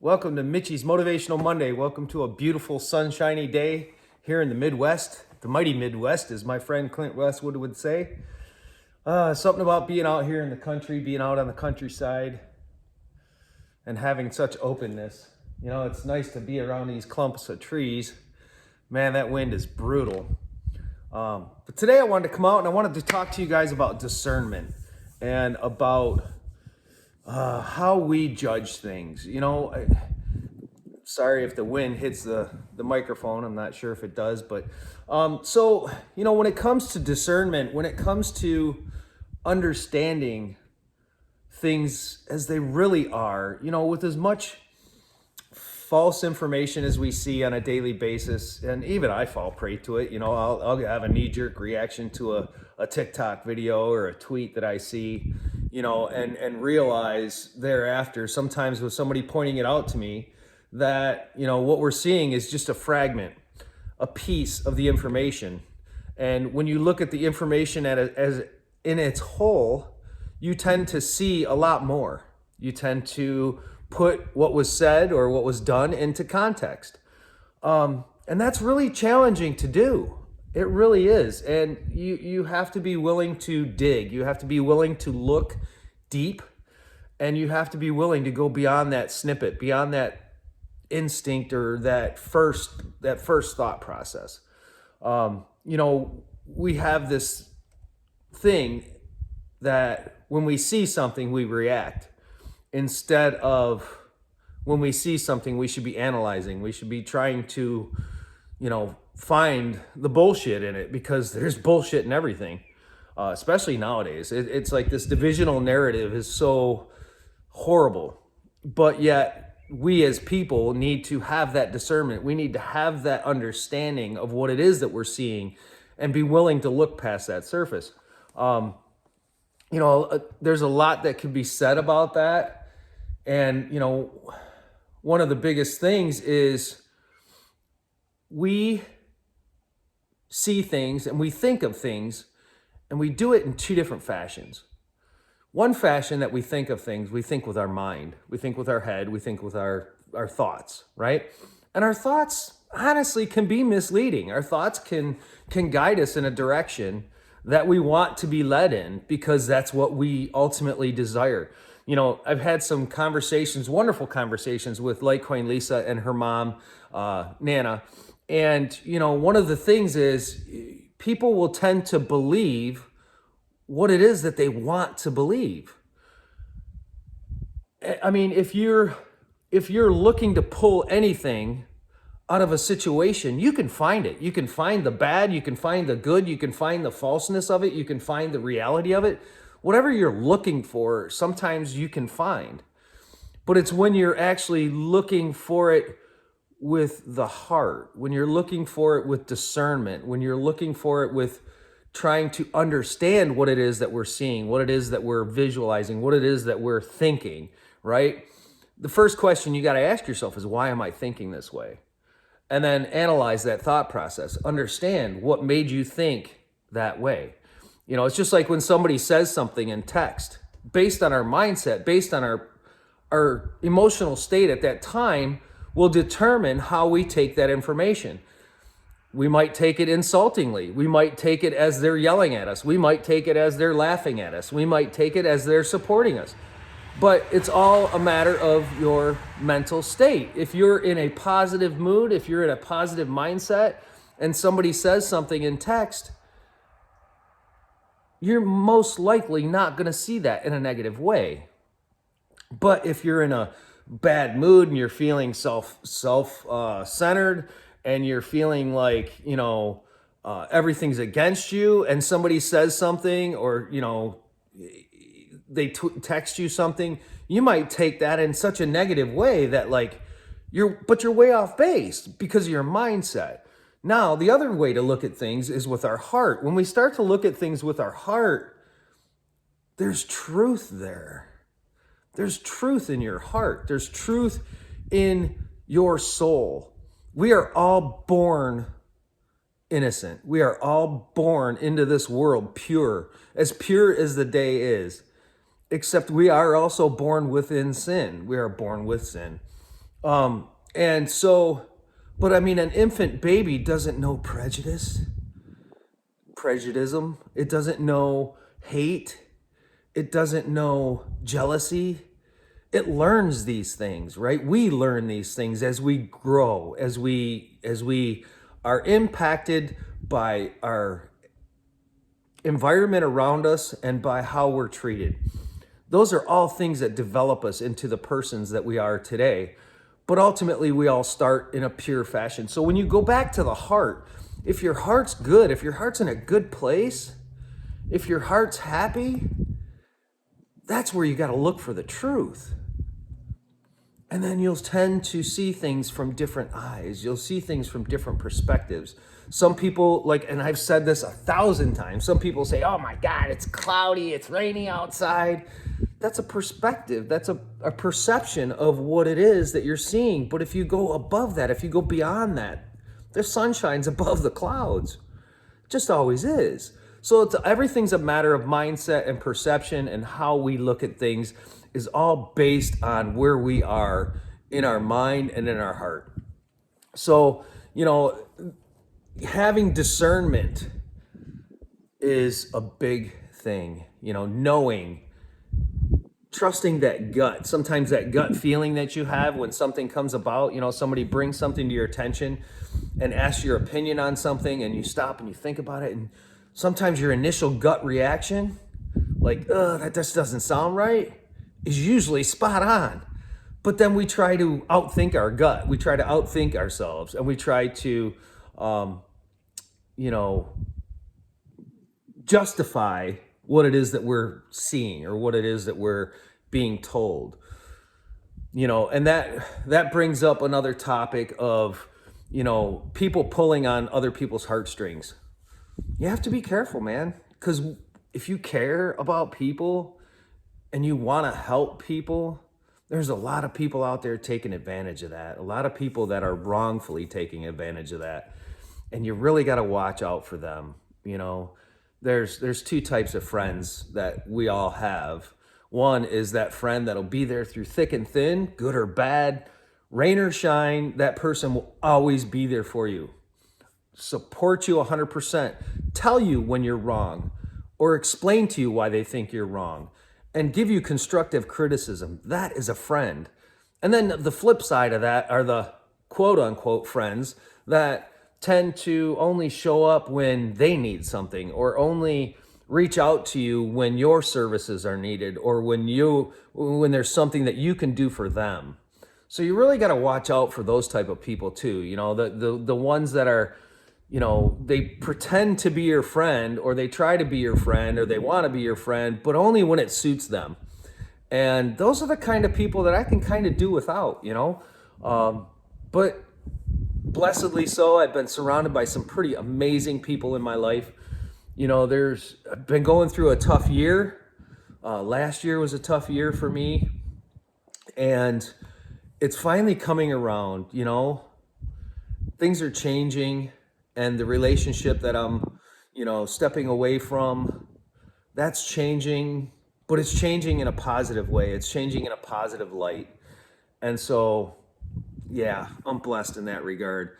Welcome to Mitchie's Motivational Monday. Welcome to a beautiful sunshiny day here in the Midwest, the mighty Midwest, as my friend Clint Westwood would say. Something about being out here in the country, being out on the countryside, and having such openness. You know, it's nice to be around these clumps of trees. Man, that wind is brutal. But today I wanted to come out and I wanted to talk to you guys about discernment and about how we judge things. You know, sorry if the wind hits the microphone. I'm not sure if it does, but so, you know, when it comes to discernment, when it comes to understanding things as they really are, you know, with as much false information as we see on a daily basis, and even I fall prey to it. You know, I'll have a knee-jerk reaction to a TikTok video or a tweet that I see, you know, and realize thereafter, sometimes with somebody pointing it out to me, that, you know, what we're seeing is just a fragment, a piece of the information. And when you look at the information as in its whole, you tend to see a lot more. You tend to put what was said or what was done into context. And that's really challenging to do. It really is. And you have to be willing to dig. You have to be willing to look deep, and you have to be willing to go beyond that snippet, beyond that instinct or that first thought process. You know, we have this thing that when we see something, we react. Instead of when we see something, we should be analyzing. We should be trying to, you know, find the bullshit in it, because there's bullshit in everything, especially nowadays. It's like this divisional narrative is so horrible, but yet we as people need to have that discernment. We need to have that understanding of what it is that we're seeing and be willing to look past that surface. You know, there's a lot that can be said about that. And, you know, one of the biggest things is we see things and we think of things, and we do it in two different fashions. One fashion that we think of things, we think with our mind, we think with our head, we think with our thoughts, right? And our thoughts honestly can be misleading. Our thoughts can guide us in a direction that we want to be led in, because that's what we ultimately desire. You know, I've had some conversations, wonderful conversations with Litecoin Lisa and her mom, Nana. And, you know, one of the things is people will tend to believe what it is that they want to believe. I mean, if you're looking to pull anything out of a situation, you can find it. You can find the bad, you can find the good, you can find the falseness of it, you can find the reality of it. Whatever you're looking for, sometimes you can find. But it's when you're actually looking for it with the heart, when you're looking for it with discernment, when you're looking for it with trying to understand what it is that we're seeing, what it is that we're visualizing, what it is that we're thinking, right? The first question you got to ask yourself is, why am I thinking this way? And then analyze that thought process. Understand what made you think that way. You know, it's just like when somebody says something in text, based on our mindset, based on our emotional state at that time, will determine how we take that information. We might take it insultingly. We might take it as they're yelling at us. We might take it as they're laughing at us. We might take it as they're supporting us. But it's all a matter of your mental state. If you're in a positive mood, if you're in a positive mindset, and somebody says something in text, you're most likely not going to see that in a negative way. But if you're in a bad mood and you're feeling self-centered, and you're feeling like, you know, everything's against you, and somebody says something, or, you know, they text you something, you might take that in such a negative way that, like, you're way off base because of your mindset. Now, the other way to look at things is with our heart. When we start to look at things with our heart, there's truth there. There's truth in your heart. There's truth in your soul. We are all born innocent. We are all born into this world pure as the day is. Except we are also born within sin. We are born with sin. And so, but I mean, an infant baby doesn't know prejudice. It doesn't know hate. It doesn't know jealousy. It learns these things, right? We learn these things as we grow, as we are impacted by our environment around us and by how we're treated. Those are all things that develop us into the persons that we are today. But ultimately, we all start in a pure fashion. So when you go back to the heart, if your heart's good, if your heart's in a good place, if your heart's happy, that's where you got to look for the truth. And then you'll tend to see things from different eyes. You'll see things from different perspectives. Some people, like, and I've said this 1,000 times, some people say, oh my God, it's cloudy, it's rainy outside. That's a perspective. That's a perception of what it is that you're seeing. But if you go above that, if you go beyond that, the sun shines above the clouds. It just always is. So everything's a matter of mindset and perception, and how we look at things is all based on where we are in our mind and in our heart. So, having discernment is a big thing, knowing, trusting that gut. Sometimes that gut feeling that you have when something comes about, somebody brings something to your attention and asks your opinion on something, and you stop and you think about it, and sometimes your initial gut reaction, like, that just doesn't sound right, is usually spot on. But then we try to outthink our gut. We try to outthink ourselves, and we try to, justify what it is that we're seeing or what it is that we're being told. And that brings up another topic of, people pulling on other people's heartstrings. You have to be careful, man, because if you care about people and you want to help people, there's a lot of people out there taking advantage of that. A lot of people that are wrongfully taking advantage of that. And you really got to watch out for them. There's two types of friends that we all have. One is that friend that'll be there through thick and thin, good or bad, rain or shine. That person will always be there for you. Support you 100%, tell you when you're wrong, or explain to you why they think you're wrong, and give you constructive criticism. That is a friend. And then the flip side of that are the quote unquote friends that tend to only show up when they need something, or only reach out to you when your services are needed, or when there's something that you can do for them. So you really got to watch out for those type of people too. The ones that are, they pretend to be your friend, or they try to be your friend, or they want to be your friend, but only when it suits them. And those are the kind of people that I can kind of do without, but blessedly so, I've been surrounded by some pretty amazing people in my life. I've been going through a tough year. Last year was a tough year for me, and it's finally coming around. Things are changing, and the relationship that I'm, stepping away from, that's changing, but it's changing in a positive way. It's changing in a positive light. And so, yeah, I'm blessed in that regard.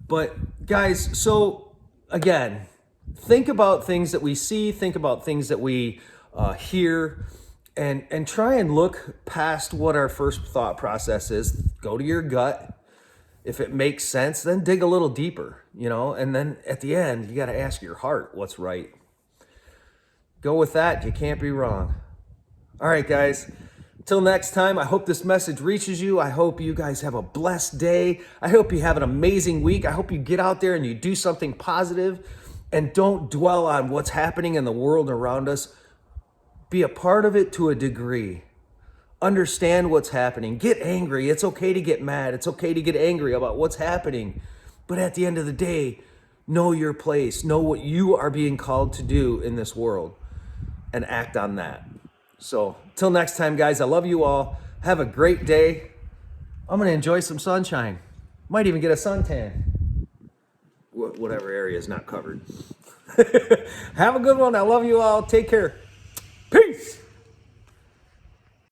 But guys, so again, think about things that we see, think about things that we hear, and try and look past what our first thought process is. Go to your gut. If it makes sense, then dig a little deeper, and then at the end, you got to ask your heart what's right. Go with that. You can't be wrong. All right, guys. Till next time, I hope this message reaches you. I hope you guys have a blessed day. I hope you have an amazing week. I hope you get out there and you do something positive, and don't dwell on what's happening in the world around us. Be a part of it to a degree. Understand what's happening. Get angry. It's okay to get mad. It's okay to get angry about what's happening. But at the end of the day, know your place. Know what you are being called to do in this world, and act on that. So, till next time, guys, I love you all. Have a great day. I'm going to enjoy some sunshine. Might even get a suntan. Whatever area is not covered. Have a good one. I love you all. Take care. Peace.